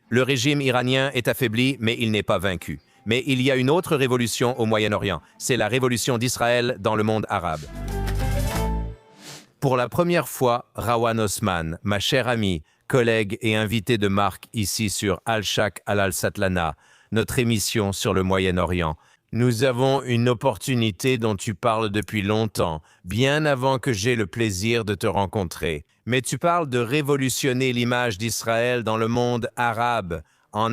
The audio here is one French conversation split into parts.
Le régime iranien est affaibli, mais il n'est pas vaincu. Mais il y a une autre révolution au Moyen-Orient. C'est la révolution d'Israël dans le monde arabe. Pour la première fois, Rawan Osman, ma chère amie, collègue et invitée de marque ici sur Al-Shaq Al-Satlana, notre émission sur le Moyen-Orient. Nous avons une opportunité dont tu parles depuis longtemps, bien avant que j'aie le plaisir de te rencontrer. Mais tu parles de révolutionner l'image d'Israël dans le monde arabe, en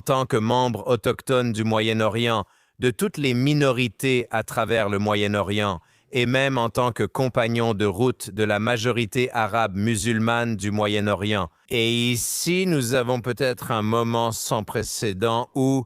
tant que membre autochtone du Moyen-Orient, de toutes les minorités à travers le Moyen-Orient, et même en tant que compagnon de route de la majorité arabe musulmane du Moyen-Orient. Et ici, nous avons peut-être un moment sans précédent où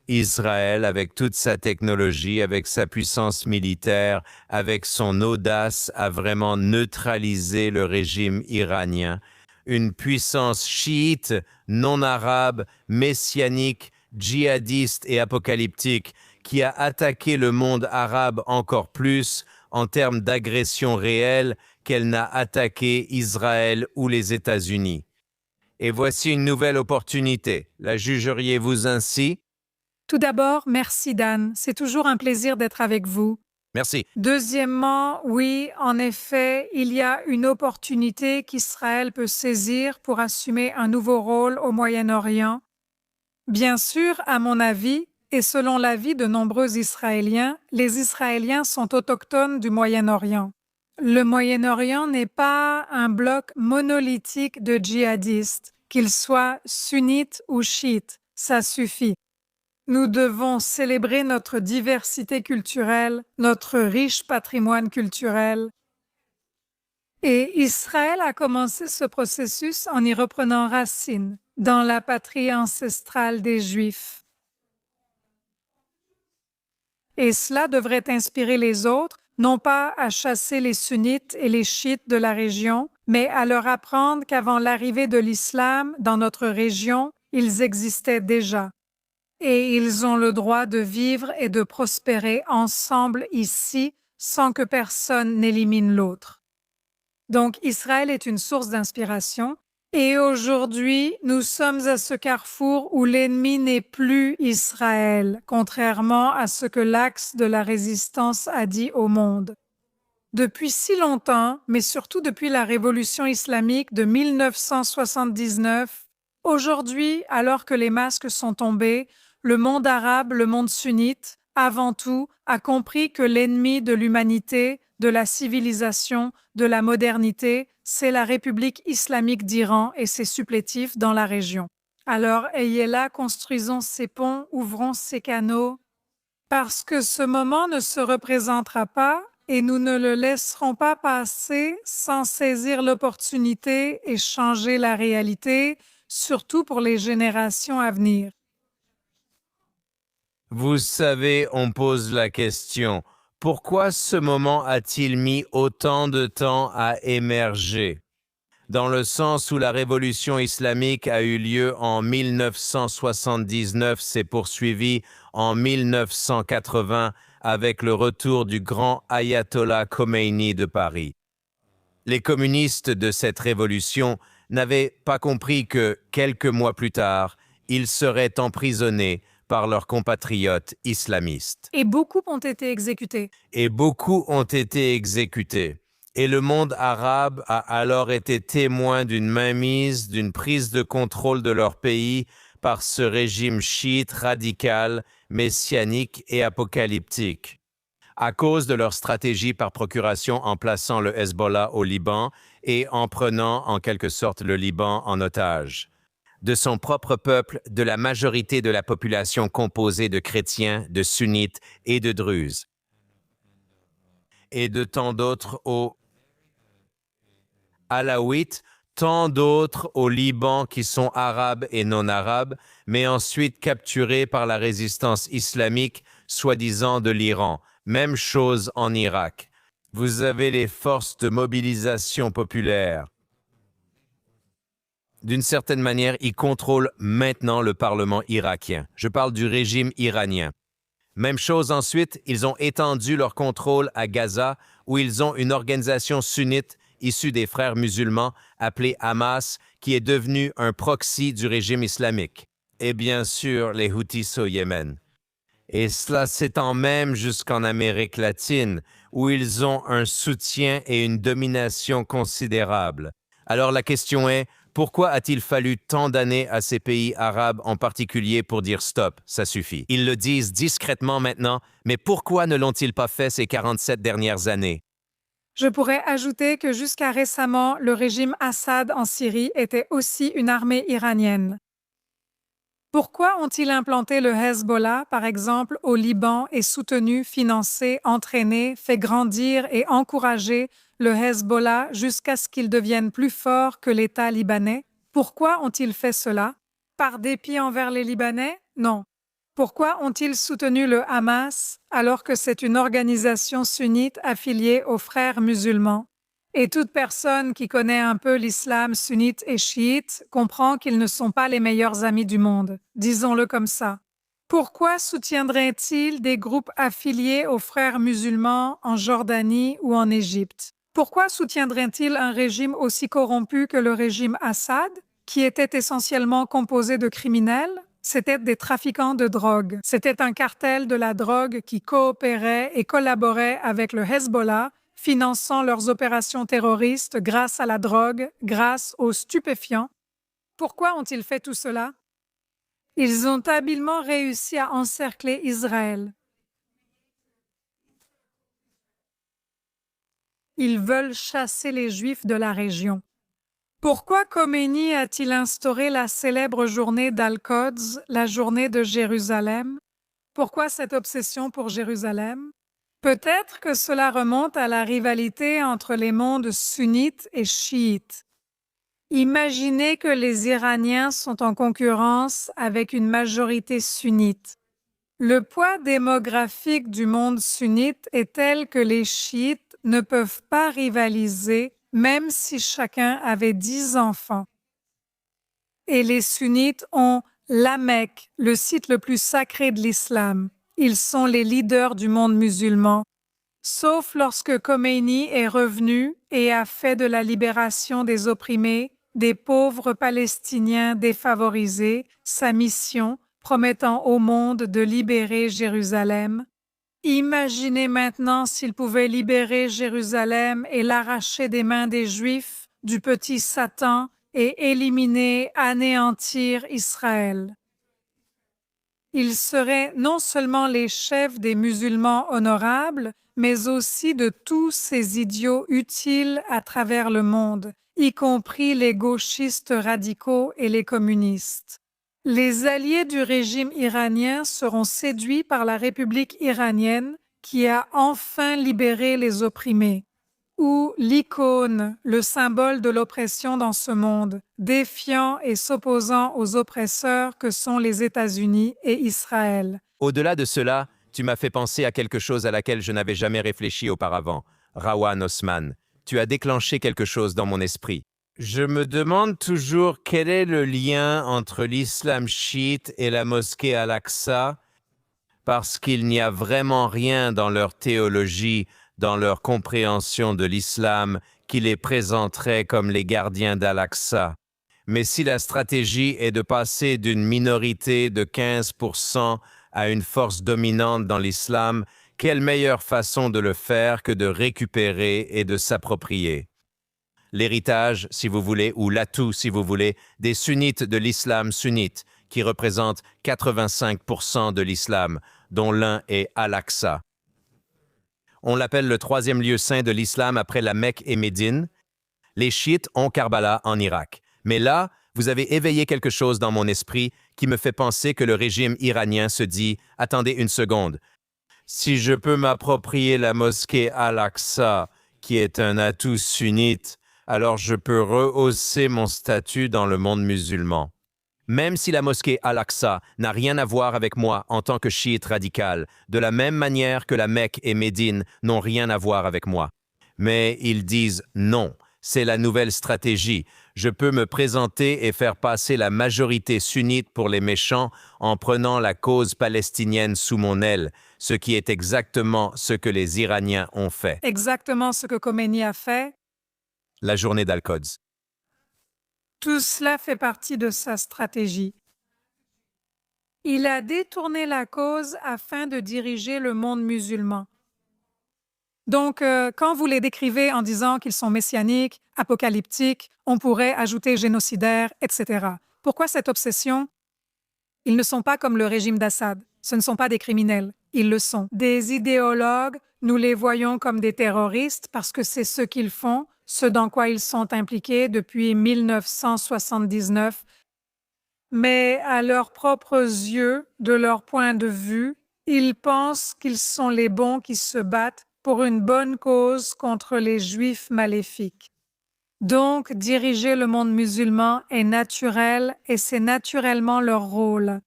Israël, avec toute sa technologie, avec sa puissance militaire, avec son audace, a vraiment neutralisé le régime iranien. Une puissance chiite, non arabe, messianique, djihadiste et apocalyptique qui a attaqué le monde arabe encore plus en termes d'agression réelle qu'elle n'a attaqué Israël ou les États-Unis. Et voici une nouvelle opportunité. La jugeriez-vous ainsi? Tout d'abord, merci Dan, c'est toujours un plaisir d'être avec vous. Merci. Deuxièmement, oui, en effet, il y a une opportunité qu'Israël peut saisir pour assumer un nouveau rôle au Moyen-Orient. Bien sûr, à mon avis, et selon l'avis de nombreux Israéliens, les Israéliens sont autochtones du Moyen-Orient. Le Moyen-Orient n'est pas un bloc monolithique de djihadistes, qu'ils soient sunnites ou chiites, ça suffit. Nous devons célébrer notre diversité culturelle, notre riche patrimoine culturel. Et Israël a commencé ce processus en y reprenant racine dans la patrie ancestrale des Juifs. Et cela devrait inspirer les autres, non pas à chasser les sunnites et les chiites de la région, mais à leur apprendre qu'avant l'arrivée de l'islam dans notre région, ils existaient déjà. Et ils ont le droit de vivre et de prospérer ensemble ici sans que personne n'élimine l'autre. Donc Israël est une source d'inspiration et aujourd'hui nous sommes à ce carrefour où l'ennemi n'est plus Israël, contrairement à ce que l'axe de la résistance a dit au monde. Depuis si longtemps, mais surtout depuis la révolution islamique de 1979, aujourd'hui, alors que les masques sont tombés, le monde arabe, le monde sunnite, avant tout, a compris que l'ennemi de l'humanité, de la civilisation, de la modernité, c'est la République islamique d'Iran et ses supplétifs dans la région. Alors, ayez là, construisons ces ponts, ouvrons ces canaux, parce que ce moment ne se représentera pas et nous ne le laisserons pas passer sans saisir l'opportunité et changer la réalité, surtout pour les générations à venir. Vous savez, on pose la question, pourquoi ce moment a-t-il mis autant de temps à émerger? Dans le sens où la révolution islamique a eu lieu en 1979, s'est poursuivie en 1980 avec le retour du grand ayatollah Khomeini de Paris. Les communistes de cette révolution n'avaient pas compris que, quelques mois plus tard, ils seraient emprisonnés par leurs compatriotes islamistes. Et beaucoup ont été exécutés. Et le monde arabe a alors été témoin d'une mainmise, d'une prise de contrôle de leur pays par ce régime chiite radical, messianique et apocalyptique. À cause de leur stratégie par procuration en plaçant le Hezbollah au Liban et en prenant en quelque sorte le Liban en otage. De son propre peuple, de la majorité de la population composée de chrétiens, de sunnites et de druzes. Et de tant d'autres aux alaouites, tant d'autres au Liban qui sont arabes et non arabes, mais ensuite capturés par la résistance islamique, soi-disant de l'Iran. Même chose en Irak. Vous avez les forces de mobilisation populaire. D'une certaine manière, ils contrôlent maintenant le Parlement irakien. Je parle du régime iranien. Même chose ensuite, ils ont étendu leur contrôle à Gaza, où ils ont une organisation sunnite issu des frères musulmans appelé Hamas, qui est devenu un proxy du régime islamique. Et bien sûr, les Houthis au Yémen. Et cela s'étend même jusqu'en Amérique latine, où ils ont un soutien et une domination considérables. Alors la question est, pourquoi a-t-il fallu tant d'années à ces pays arabes en particulier pour dire stop, ça suffit? Ils le disent discrètement maintenant, mais pourquoi ne l'ont-ils pas fait ces 47 dernières années? Je pourrais ajouter que jusqu'à récemment, le régime Assad en Syrie était aussi une armée iranienne. Pourquoi ont-ils implanté le Hezbollah, par exemple, au Liban et soutenu, financé, entraîné, fait grandir et encouragé le Hezbollah jusqu'à ce qu'il devienne plus fort que l'État libanais? Pourquoi ont-ils fait cela? Par dépit envers les Libanais? Non. Pourquoi ont-ils soutenu le Hamas alors que c'est une organisation sunnite affiliée aux frères musulmans? Et toute personne qui connaît un peu l'islam sunnite et chiite comprend qu'ils ne sont pas les meilleurs amis du monde, disons-le comme ça. Pourquoi soutiendraient-ils des groupes affiliés aux frères musulmans en Jordanie ou en Égypte? Pourquoi soutiendraient-ils un régime aussi corrompu que le régime Assad, qui était essentiellement composé de criminels? C'étaient des trafiquants de drogue. C'était un cartel de la drogue qui coopérait et collaborait avec le Hezbollah, finançant leurs opérations terroristes grâce à la drogue, grâce aux stupéfiants. Pourquoi ont-ils fait tout cela? Ils ont habilement réussi à encercler Israël. Ils veulent chasser les Juifs de la région. Pourquoi Khomeini a-t-il instauré la célèbre journée d'Al-Quds, la journée de Jérusalem? Pourquoi cette obsession pour Jérusalem? Peut-être que cela remonte à la rivalité entre les mondes sunnites et chiites. Imaginez que les Iraniens sont en concurrence avec une majorité sunnite. Le poids démographique du monde sunnite est tel que les chiites ne peuvent pas rivaliser même si chacun avait 10 enfants. Et les sunnites ont la Mecque, le site le plus sacré de l'islam. Ils sont les leaders du monde musulman, sauf lorsque Khomeini est revenu et a fait de la libération des opprimés, des pauvres Palestiniens défavorisés, sa mission, promettant au monde de libérer Jérusalem. Imaginez maintenant s'il pouvait libérer Jérusalem et l'arracher des mains des Juifs, du petit Satan, et éliminer, anéantir Israël. Ils seraient non seulement les chefs des musulmans honorables, mais aussi de tous ces idiots utiles à travers le monde, y compris les gauchistes radicaux et les communistes. Les alliés du régime iranien seront séduits par la République iranienne qui a enfin libéré les opprimés, ou l'icône, le symbole de l'oppression dans ce monde, défiant et s'opposant aux oppresseurs que sont les États-Unis et Israël. Au-delà de cela, tu m'as fait penser à quelque chose à laquelle je n'avais jamais réfléchi auparavant. Rawan Osman, tu as déclenché quelque chose dans mon esprit. Je me demande toujours quel est le lien entre l'islam chiite et la mosquée Al-Aqsa, parce qu'il n'y a vraiment rien dans leur théologie, dans leur compréhension de l'islam, qui les présenterait comme les gardiens d'Al-Aqsa. Mais si la stratégie est de passer d'une minorité de 15% à une force dominante dans l'islam, quelle meilleure façon de le faire que de récupérer et de s'approprier l'héritage, si vous voulez, ou l'atout, si vous voulez, des sunnites de l'islam sunnite, qui représentent 85% de l'islam, dont l'un est Al-Aqsa. On l'appelle le troisième lieu saint de l'islam après la Mecque et Médine. Les chiites ont Karbala en Irak. Mais là, vous avez éveillé quelque chose dans mon esprit qui me fait penser que le régime iranien se dit « Attendez une seconde. Si je peux m'approprier la mosquée Al-Aqsa, qui est un atout sunnite, alors je peux rehausser mon statut dans le monde musulman. » Même si la mosquée Al-Aqsa n'a rien à voir avec moi en tant que chiite radical, de la même manière que la Mecque et Médine n'ont rien à voir avec moi. Mais ils disent non, c'est la nouvelle stratégie. Je peux me présenter et faire passer la majorité sunnite pour les méchants en prenant la cause palestinienne sous mon aile, ce qui est exactement ce que les Iraniens ont fait. Exactement ce que Khomeini a fait. la journée d'Al-Quds. Tout cela fait partie de sa stratégie. Il a détourné la cause afin de diriger le monde musulman. Donc, quand vous les décrivez en disant qu'ils sont messianiques, apocalyptiques, on pourrait ajouter génocidaires, etc. Pourquoi cette obsession? Ils ne sont pas comme le régime d'Assad. Ce ne sont pas des criminels. Ils le sont. Des idéologues, nous les voyons comme des terroristes parce que c'est ce qu'ils font, ce dans quoi ils sont impliqués depuis 1979. Mais à leurs propres yeux, de leur point de vue, ils pensent qu'ils sont les bons qui se battent pour une bonne cause contre les Juifs maléfiques. Donc, diriger le monde musulman est naturel et c'est naturellement leur rôle.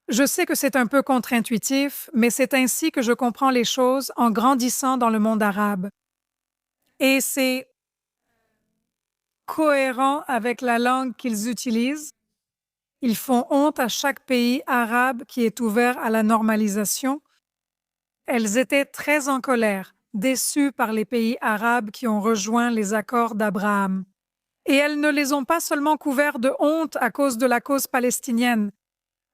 Je sais que c'est un peu contre-intuitif, mais c'est ainsi que je comprends les choses en grandissant dans le monde arabe. Et c'est cohérent avec la langue qu'ils utilisent. Ils font honte à chaque pays arabe qui est ouvert à la normalisation. Elles étaient très en colère, déçues par les pays arabes qui ont rejoint les accords d'Abraham. Et elles ne les ont pas seulement couverts de honte à cause de la cause palestinienne,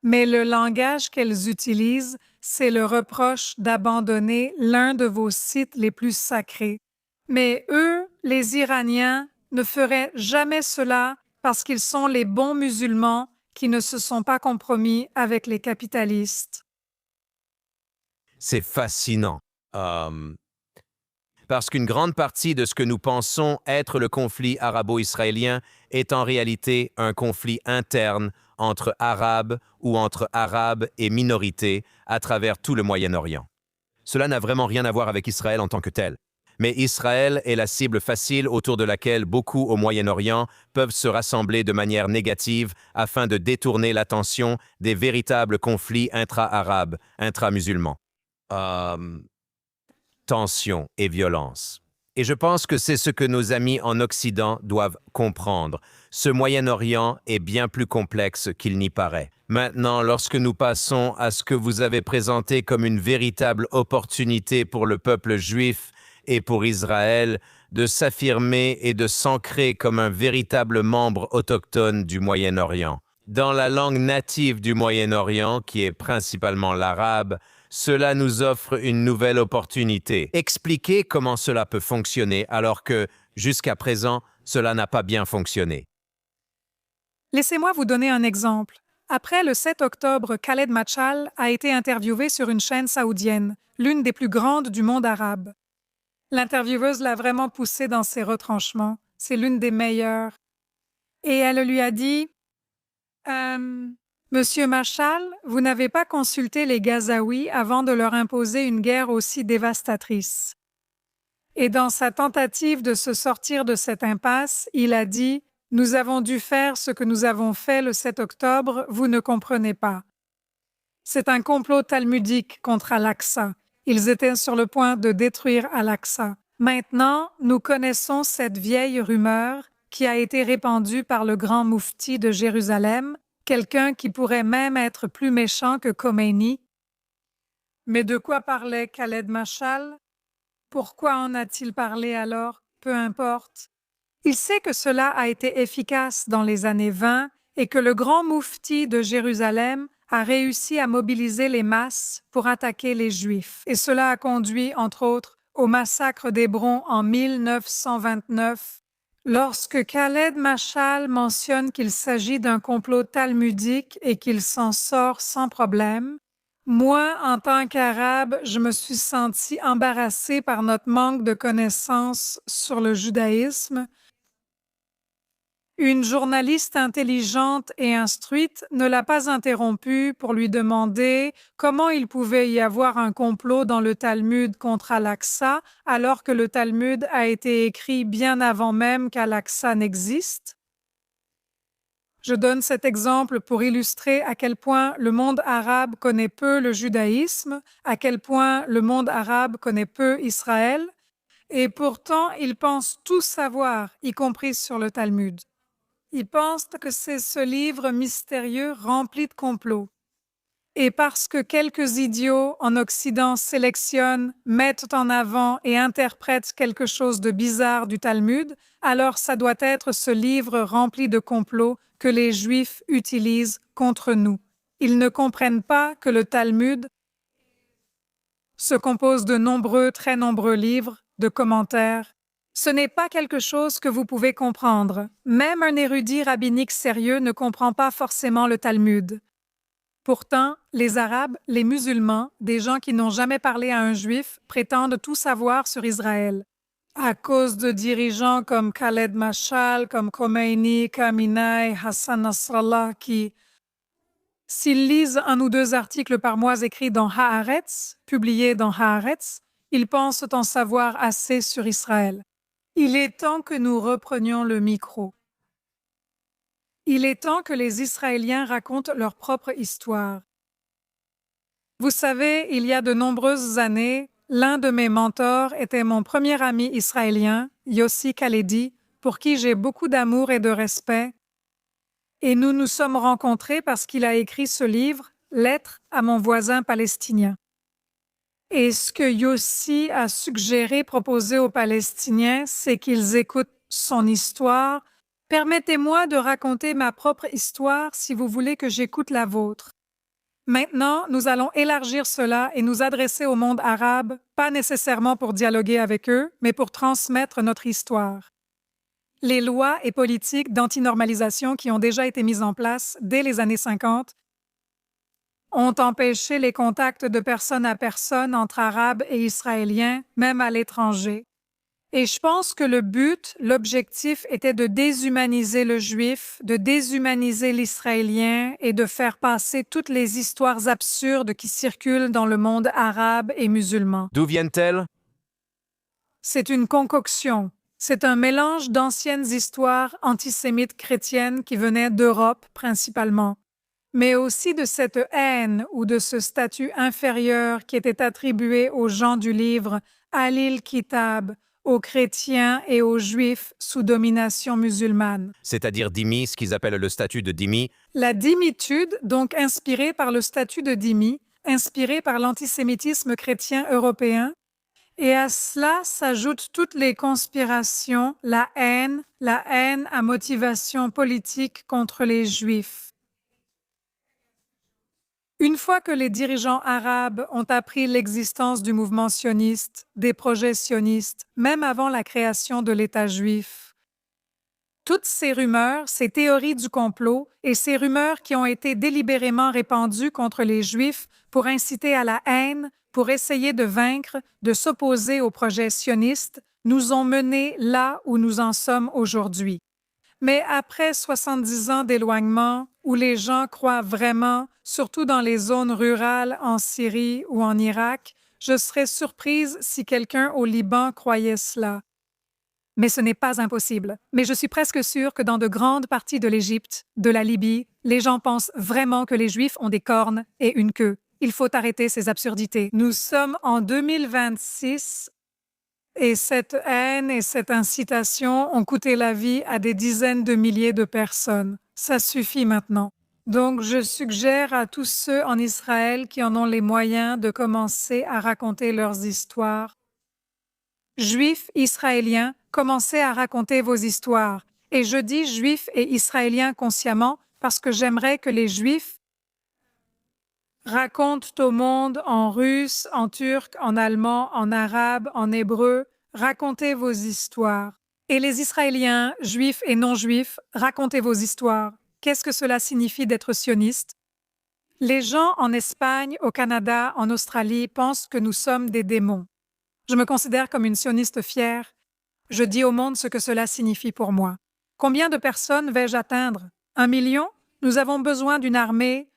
mais le langage qu'elles utilisent, c'est le reproche d'abandonner l'un de vos sites les plus sacrés. Mais eux, les Iraniens, ne feraient jamais cela parce qu'ils sont les bons musulmans qui ne se sont pas compromis avec les capitalistes. C'est fascinant. Parce qu'une grande partie de ce que nous pensons être le conflit arabo-israélien est en réalité un conflit interne entre Arabes ou entre Arabes et minorités à travers tout le Moyen-Orient. Cela n'a vraiment rien à voir avec Israël en tant que tel. Mais Israël est la cible facile autour de laquelle beaucoup au Moyen-Orient peuvent se rassembler de manière négative afin de détourner l'attention des véritables conflits intra-arabes, intra-musulmans. Tension et violence. Et je pense que c'est ce que nos amis en Occident doivent comprendre. Ce Moyen-Orient est bien plus complexe qu'il n'y paraît. Maintenant, lorsque nous passons à ce que vous avez présenté comme une véritable opportunité pour le peuple juif et pour Israël de s'affirmer et de s'ancrer comme un véritable membre autochtone du Moyen-Orient. Dans la langue native du Moyen-Orient, qui est principalement l'arabe, cela nous offre une nouvelle opportunité. Expliquez comment cela peut fonctionner alors que, jusqu'à présent, cela n'a pas bien fonctionné. Laissez-moi vous donner un exemple. Après le 7 octobre, Khaled Machal a été interviewé sur une chaîne saoudienne, l'une des plus grandes du monde arabe. L'intervieweuse l'a vraiment poussé dans ses retranchements. C'est l'une des meilleures. Et elle lui a dit Monsieur Machal, vous n'avez pas consulté les Gazaouis avant de leur imposer une guerre aussi dévastatrice. Et dans sa tentative de se sortir de cette impasse, il a dit « Nous avons dû faire ce que nous avons fait le 7 octobre, vous ne comprenez pas. » C'est un complot talmudique contre Al-Aqsa. Ils étaient sur le point de détruire Al-Aqsa. Maintenant, nous connaissons cette vieille rumeur qui a été répandue par le grand moufti de Jérusalem, quelqu'un qui pourrait même être plus méchant que Khomeini. Mais de quoi parlait Khaled Machal? Pourquoi en a-t-il parlé alors? Peu importe. Il sait que cela a été efficace dans les années 20 et que le grand moufti de Jérusalem a réussi à mobiliser les masses pour attaquer les Juifs. Et cela a conduit, entre autres, au massacre d'Hébron en 1929. Lorsque Khaled Machal mentionne qu'il s'agit d'un complot talmudique et qu'il s'en sort sans problème, moi, en tant qu'Arabe, je me suis sentie embarrassée par notre manque de connaissances sur le judaïsme. Une journaliste intelligente et instruite ne l'a pas interrompu pour lui demander comment il pouvait y avoir un complot dans le Talmud contre Al-Aqsa alors que le Talmud a été écrit bien avant même qu'Al-Aqsa n'existe. Je donne cet exemple pour illustrer à quel point le monde arabe connaît peu le judaïsme, à quel point le monde arabe connaît peu Israël, et pourtant ils pensent tout savoir, y compris sur le Talmud. Ils pensent que c'est ce livre mystérieux rempli de complots. Et parce que quelques idiots en Occident sélectionnent, mettent en avant et interprètent quelque chose de bizarre du Talmud, alors ça doit être ce livre rempli de complots que les Juifs utilisent contre nous. Ils ne comprennent pas que le Talmud se compose de très nombreux livres, de commentaires. Ce n'est pas quelque chose que vous pouvez comprendre. Même un érudit rabbinique sérieux ne comprend pas forcément le Talmud. Pourtant, les Arabes, les musulmans, des gens qui n'ont jamais parlé à un Juif, prétendent tout savoir sur Israël. À cause de dirigeants comme Khaled Mashal, comme Khomeini, Khamenei, Hassan Nasrallah, qui, s'ils lisent un ou deux articles par mois écrits dans Haaretz, publiés dans Haaretz, ils pensent en savoir assez sur Israël. Il est temps que nous reprenions le micro. Il est temps que les Israéliens racontent leur propre histoire. Vous savez, il y a de nombreuses années, l'un de mes mentors était mon premier ami israélien, Yossi Khaledi, pour qui j'ai beaucoup d'amour et de respect. Et nous nous sommes rencontrés parce qu'il a écrit ce livre, Lettre à mon voisin palestinien. Et ce que Yossi a suggéré, proposé aux Palestiniens, c'est qu'ils écoutent son histoire. Permettez-moi de raconter ma propre histoire si vous voulez que j'écoute la vôtre. Maintenant, nous allons élargir cela et nous adresser au monde arabe, pas nécessairement pour dialoguer avec eux, mais pour transmettre notre histoire. Les lois et politiques d'antinormalisation qui ont déjà été mises en place dès les années 50 ont empêché les contacts de personne à personne entre Arabes et Israéliens, même à l'étranger. Et je pense que l'objectif était de déshumaniser le Juif, de déshumaniser l'Israélien et de faire passer toutes les histoires absurdes qui circulent dans le monde arabe et musulman. D'où viennent-elles? C'est une concoction. C'est un mélange d'anciennes histoires antisémites chrétiennes qui venaient d'Europe principalement, mais aussi de cette haine ou de ce statut inférieur qui était attribué aux gens du livre Alil Kitab, aux chrétiens et aux juifs sous domination musulmane. C'est-à-dire dhimmi, ce qu'ils appellent le statut de dhimmi. La dhimmitude, donc inspirée par le statut de dhimmi, inspirée par l'antisémitisme chrétien européen, et à cela s'ajoutent toutes les conspirations, la haine à motivation politique contre les Juifs. Une fois que les dirigeants arabes ont appris l'existence du mouvement sioniste, des projets sionistes, même avant la création de l'État juif, toutes ces rumeurs, ces théories du complot et ces rumeurs qui ont été délibérément répandues contre les Juifs pour inciter à la haine, pour essayer de vaincre, de s'opposer au projet sioniste, nous ont menés là où nous en sommes aujourd'hui. Mais après 70 ans d'éloignement, où les gens croient vraiment, surtout dans les zones rurales en Syrie ou en Irak, je serais surprise si quelqu'un au Liban croyait cela. Mais ce n'est pas impossible. Mais je suis presque sûre que dans de grandes parties de l'Égypte, de la Libye, les gens pensent vraiment que les Juifs ont des cornes et une queue. Il faut arrêter ces absurdités. Nous sommes en 2026 et cette haine et cette incitation ont coûté la vie à des dizaines de milliers de personnes. Ça suffit maintenant. Donc, je suggère à tous ceux en Israël qui en ont les moyens de commencer à raconter leurs histoires. Juifs, Israéliens, commencez à raconter vos histoires. Et je dis Juifs et Israéliens consciemment parce que j'aimerais que les Juifs racontent au monde en russe, en turc, en allemand, en arabe, en hébreu. Racontez vos histoires. Et les Israéliens, juifs et non-juifs, racontez vos histoires. Qu'est-ce que cela signifie d'être sioniste? Les gens en Espagne, au Canada, en Australie pensent que nous sommes des démons. Je me considère comme une sioniste fière. Je dis au monde ce que cela signifie pour moi. Combien de personnes vais-je atteindre? 1 million? Nous avons besoin d'une armée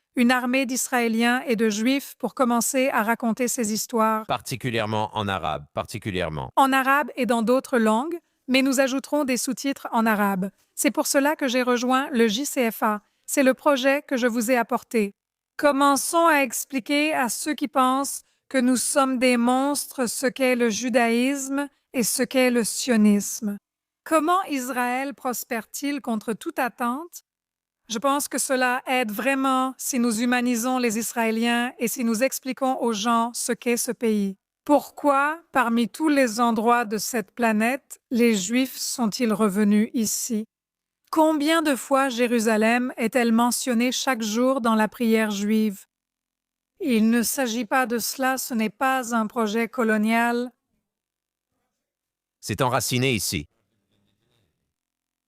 d'Israéliens et de Juifs pour commencer à raconter ces histoires. Particulièrement en arabe, particulièrement. En arabe et dans d'autres langues, mais nous ajouterons des sous-titres en arabe. C'est pour cela que j'ai rejoint le JCFA. C'est le projet que je vous ai apporté. Commençons à expliquer à ceux qui pensent que nous sommes des monstres ce qu'est le judaïsme et ce qu'est le sionisme. Comment Israël prospère-t-il contre toute attente? Je pense que cela aide vraiment si nous humanisons les Israéliens et si nous expliquons aux gens ce qu'est ce pays. Pourquoi, parmi tous les endroits de cette planète, les Juifs sont-ils revenus ici? Combien de fois Jérusalem est-elle mentionnée chaque jour dans la prière juive? Il ne s'agit pas de cela, ce n'est pas un projet colonial. C'est enraciné ici.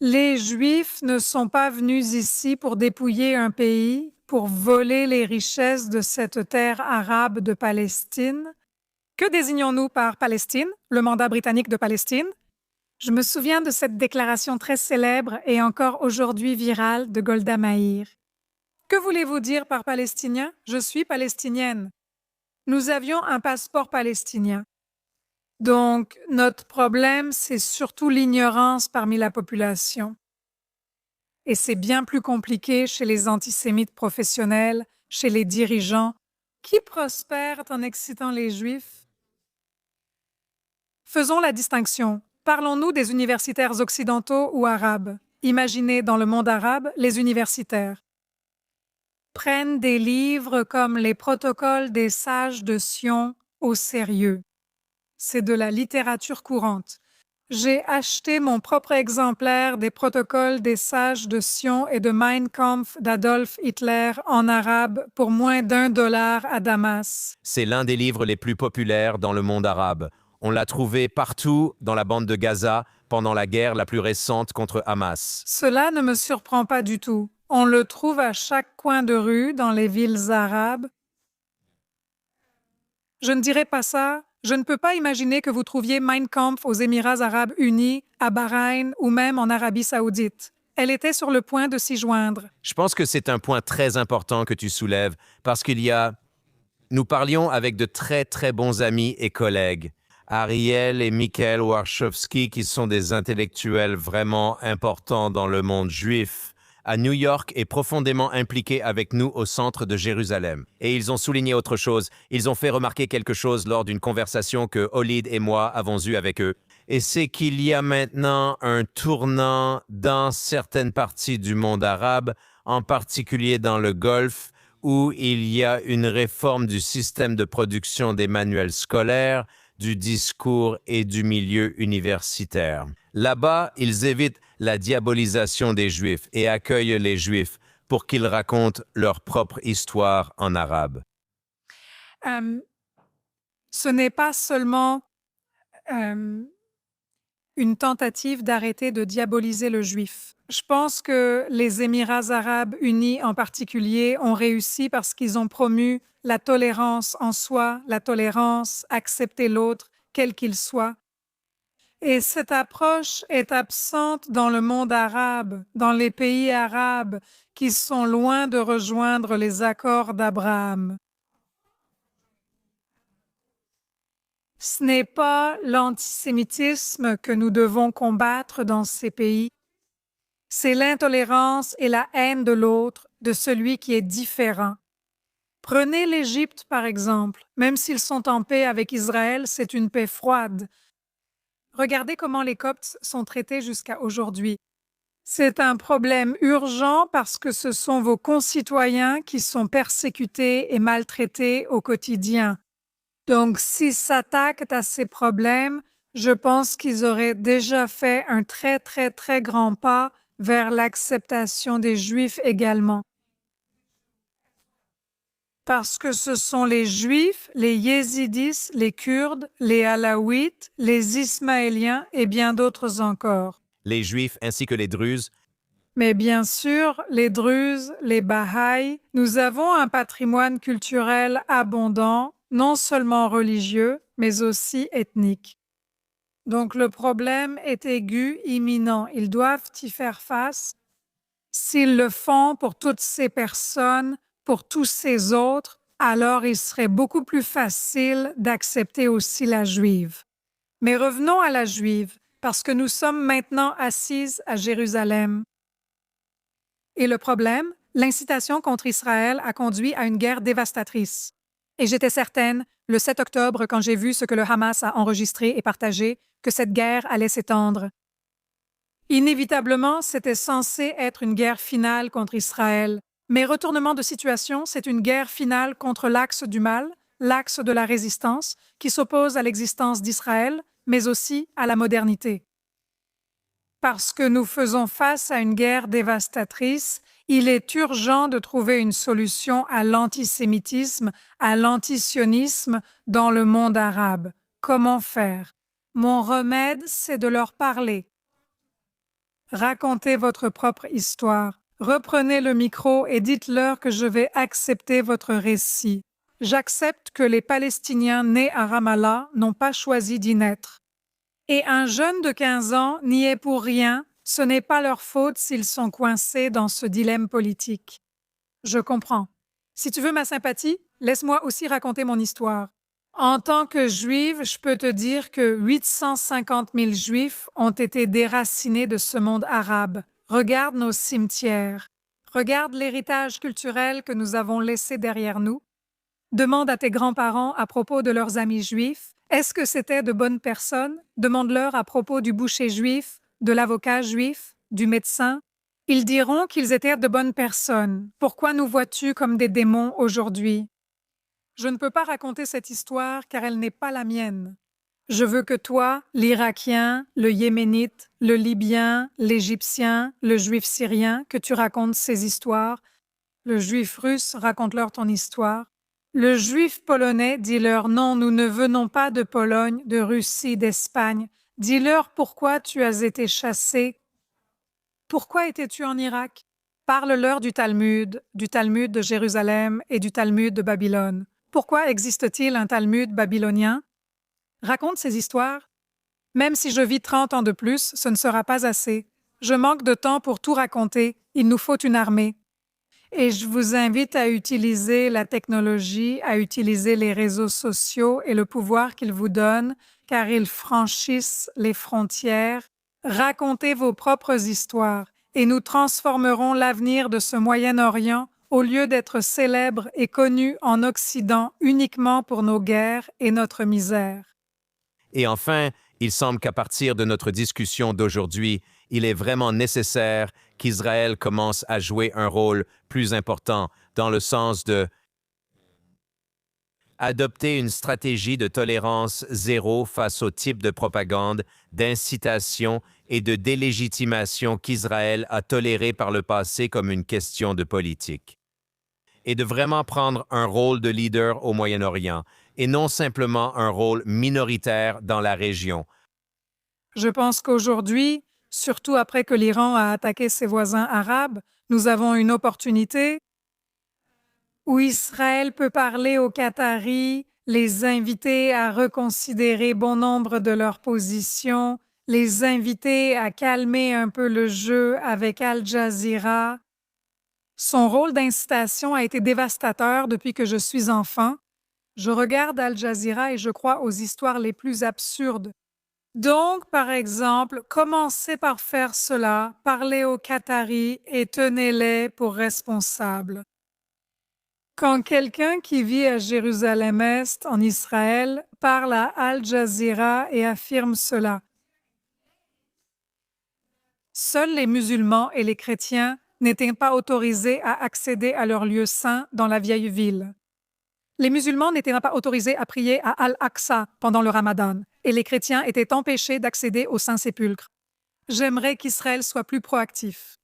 Les Juifs ne sont pas venus ici pour dépouiller un pays, pour voler les richesses de cette terre arabe de Palestine. Que désignons-nous par Palestine, le mandat britannique de Palestine? Je me souviens de cette déclaration très célèbre et encore aujourd'hui virale de Golda Meir. Que voulez-vous dire par palestinien? Je suis palestinienne. Nous avions un passeport palestinien. Donc, notre problème, c'est surtout l'ignorance parmi la population. Et c'est bien plus compliqué chez les antisémites professionnels, chez les dirigeants, qui prospèrent en excitant les Juifs. Faisons la distinction. Parlons-nous des universitaires occidentaux ou arabes. Imaginez dans le monde arabe, les universitaires prennent des livres comme les Protocoles des sages de Sion au sérieux. C'est de la littérature courante. J'ai acheté mon propre exemplaire des Protocoles des sages de Sion et de Mein Kampf d'Adolf Hitler en arabe pour moins d'$1 à Damas. C'est l'un des livres les plus populaires dans le monde arabe. On l'a trouvé partout dans la bande de Gaza pendant la guerre la plus récente contre Hamas. Cela ne me surprend pas du tout. On le trouve à chaque coin de rue dans les villes arabes. Je ne dirais pas ça. Je ne peux pas imaginer que vous trouviez Mein Kampf aux Émirats arabes unis, à Bahreïn ou même en Arabie saoudite. Elle était sur le point de s'y joindre. Je pense que c'est un point très important que tu soulèves parce nous parlions avec de très très bons amis et collègues. Ariel et Mikhail Warshawski, qui sont des intellectuels vraiment importants dans le monde juif, à New York et profondément impliqués avec nous au centre de Jérusalem. Et ils ont souligné autre chose. Ils ont fait remarquer quelque chose lors d'une conversation que Olid et moi avons eue avec eux. Et c'est qu'il y a maintenant un tournant dans certaines parties du monde arabe, en particulier dans le Golfe, où il y a une réforme du système de production des manuels scolaires, du discours et du milieu universitaire. Là-bas, ils évitent la diabolisation des Juifs et accueillent les Juifs pour qu'ils racontent leur propre histoire en arabe. Ce n'est pas seulement une tentative d'arrêter de diaboliser le Juif. Je pense que les Émirats arabes unis en particulier ont réussi parce qu'ils ont promu la tolérance en soi, la tolérance, accepter l'autre, quel qu'il soit. Et cette approche est absente dans le monde arabe, dans les pays arabes qui sont loin de rejoindre les accords d'Abraham. Ce n'est pas l'antisémitisme que nous devons combattre dans ces pays, c'est l'intolérance et la haine de l'autre, de celui qui est différent. Prenez l'Égypte, par exemple. Même s'ils sont en paix avec Israël, c'est une paix froide. Regardez comment les Coptes sont traités jusqu'à aujourd'hui. C'est un problème urgent parce que ce sont vos concitoyens qui sont persécutés et maltraités au quotidien. Donc, s'ils s'attaquent à ces problèmes, je pense qu'ils auraient déjà fait un très, très, très grand pas vers l'acceptation des Juifs également. Parce que ce sont les Juifs, les Yézidis, les Kurdes, les Alaouites, les Ismaéliens et bien d'autres encore. Les Juifs ainsi que les Druzes. Mais bien sûr, les Druzes, les Bahaïs, nous avons un patrimoine culturel abondant, non seulement religieux, mais aussi ethnique. Donc le problème est aigu, imminent. Ils doivent y faire face. S'ils le font pour toutes ces personnes, pour tous ces autres, alors il serait beaucoup plus facile d'accepter aussi la juive. Mais revenons à la juive, parce que nous sommes maintenant assises à Jérusalem. Et le problème, l'incitation contre Israël a conduit à une guerre dévastatrice. Et j'étais certaine, le 7 octobre, quand j'ai vu ce que le Hamas a enregistré et partagé, que cette guerre allait s'étendre. Inévitablement, c'était censé être une guerre finale contre Israël. Mais retournement de situation, c'est une guerre finale contre l'axe du mal, l'axe de la résistance, qui s'oppose à l'existence d'Israël, mais aussi à la modernité. Parce que nous faisons face à une guerre dévastatrice, il est urgent de trouver une solution à l'antisémitisme, à l'antisionisme dans le monde arabe. Comment faire? Mon remède, c'est de leur parler. Racontez votre propre histoire. Reprenez le micro et dites-leur que je vais accepter votre récit. J'accepte que les Palestiniens nés à Ramallah n'ont pas choisi d'y naître. Et un jeune de 15 ans n'y est pour rien, ce n'est pas leur faute s'ils sont coincés dans ce dilemme politique. Je comprends. Si tu veux ma sympathie, laisse-moi aussi raconter mon histoire. En tant que juive, je peux te dire que 850 000 juifs ont été déracinés de ce monde arabe. Regarde nos cimetières. Regarde l'héritage culturel que nous avons laissé derrière nous. Demande à tes grands-parents à propos de leurs amis juifs. Est-ce que c'était de bonnes personnes? Demande-leur à propos du boucher juif, de l'avocat juif, du médecin. Ils diront qu'ils étaient de bonnes personnes. Pourquoi nous vois-tu comme des démons aujourd'hui? Je ne peux pas raconter cette histoire car elle n'est pas la mienne. Je veux que toi, l'Irakien, le Yéménite, le Libyen, l'Égyptien, le Juif syrien, que tu racontes ces histoires. Le Juif russe, raconte-leur ton histoire. Le Juif polonais, dis-leur non, nous ne venons pas de Pologne, de Russie, d'Espagne. Dis-leur pourquoi tu as été chassé. Pourquoi étais-tu en Irak? Parle-leur du Talmud de Jérusalem et du Talmud de Babylone. Pourquoi existe-t-il un Talmud babylonien? Raconte ces histoires. Même si je vis 30 ans de plus, ce ne sera pas assez. Je manque de temps pour tout raconter. Il nous faut une armée. Et je vous invite à utiliser la technologie, à utiliser les réseaux sociaux et le pouvoir qu'ils vous donnent, car ils franchissent les frontières. Racontez vos propres histoires et nous transformerons l'avenir de ce Moyen-Orient au lieu d'être célèbre et connu en Occident uniquement pour nos guerres et notre misère. Et enfin, il semble qu'à partir de notre discussion d'aujourd'hui, il est vraiment nécessaire qu'Israël commence à jouer un rôle plus important dans le sens de adopter une stratégie de tolérance zéro face au type de propagande, d'incitation et de délégitimation qu'Israël a toléré par le passé comme une question de politique. Et de vraiment prendre un rôle de leader au Moyen-Orient, et non simplement un rôle minoritaire dans la région. Je pense qu'aujourd'hui, surtout après que l'Iran a attaqué ses voisins arabes, nous avons une opportunité où Israël peut parler aux Qataris, les inviter à reconsidérer bon nombre de leurs positions, les inviter à calmer un peu le jeu avec Al Jazeera. Son rôle d'incitation a été dévastateur depuis que je suis enfant. Je regarde Al Jazeera et je crois aux histoires les plus absurdes. Donc, par exemple, commencez par faire cela, parlez aux Qataris et tenez-les pour responsables. Quand quelqu'un qui vit à Jérusalem-Est, en Israël, parle à Al Jazeera et affirme cela. Seuls les musulmans et les chrétiens n'étaient pas autorisés à accéder à leur lieu saint dans la vieille ville. Les musulmans n'étaient pas autorisés à prier à Al-Aqsa pendant le Ramadan et les chrétiens étaient empêchés d'accéder au Saint-Sépulcre. J'aimerais qu'Israël soit plus proactif.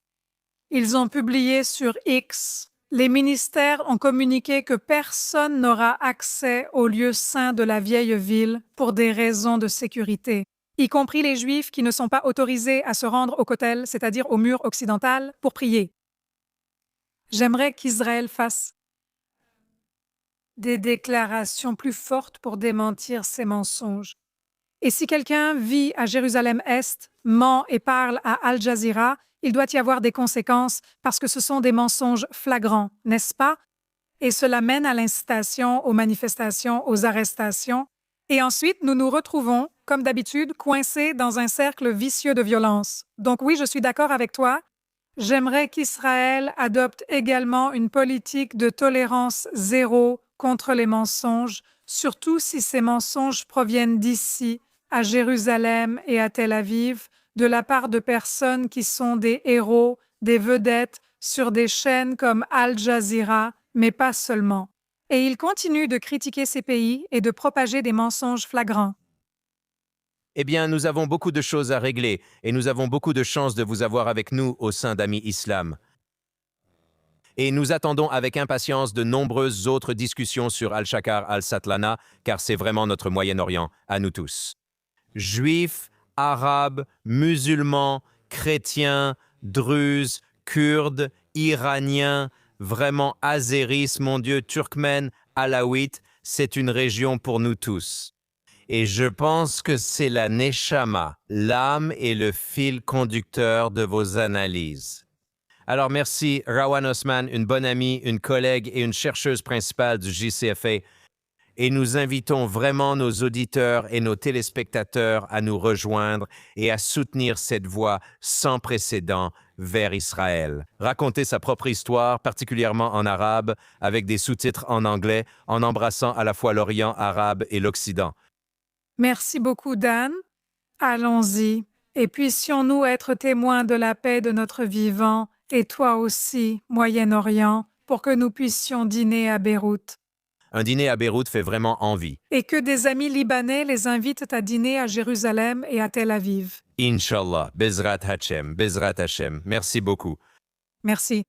Ils ont publié sur X. Les ministères ont communiqué que personne n'aura accès au lieu saint de la vieille ville pour des raisons de sécurité, y compris les Juifs qui ne sont pas autorisés à se rendre au Kotel, c'est-à-dire au mur occidental, pour prier. J'aimerais qu'Israël fasse des déclarations plus fortes pour démentir ces mensonges. Et si quelqu'un vit à Jérusalem-Est, ment et parle à Al Jazeera, il doit y avoir des conséquences parce que ce sont des mensonges flagrants, n'est-ce pas? Et cela mène à l'incitation, aux manifestations, aux arrestations. Et ensuite, nous nous retrouvons, comme d'habitude, coincés dans un cercle vicieux de violence. Donc oui, je suis d'accord avec toi. J'aimerais qu'Israël adopte également une politique de tolérance zéro contre les mensonges, surtout si ces mensonges proviennent d'ici, à Jérusalem et à Tel Aviv, de la part de personnes qui sont des héros, des vedettes sur des chaînes comme Al Jazeera, mais pas seulement. Et ils continuent de critiquer ces pays et de propager des mensonges flagrants. Eh bien, nous avons beaucoup de choses à régler et nous avons beaucoup de chance de vous avoir avec nous au sein d'Amis Islam. Et nous attendons avec impatience de nombreuses autres discussions sur Al-Shakar al-Satlana, car c'est vraiment notre Moyen-Orient, à nous tous. Juifs, Arabes, musulmans, chrétiens, Druzes, Kurdes, Iraniens, vraiment Azéris, mon Dieu, Turkmènes, Alaouites, c'est une région pour nous tous. Et je pense que c'est la Neshama, l'âme et le fil conducteur de vos analyses. Alors merci, Rawan Osman, une bonne amie, une collègue et une chercheuse principale du JCFA. Et nous invitons vraiment nos auditeurs et nos téléspectateurs à nous rejoindre et à soutenir cette voie sans précédent vers Israël. Raconter sa propre histoire, particulièrement en arabe, avec des sous-titres en anglais, en embrassant à la fois l'Orient arabe et l'Occident. Merci beaucoup, Dan. Allons-y, et puissions-nous être témoins de la paix de notre vivant, et toi aussi, Moyen-Orient, pour que nous puissions dîner à Beyrouth. Un dîner à Beyrouth fait vraiment envie. Et que des amis libanais les invitent à dîner à Jérusalem et à Tel Aviv. Inch'Allah, Bezrat Hashem, Bezrat Hashem. Merci beaucoup. Merci.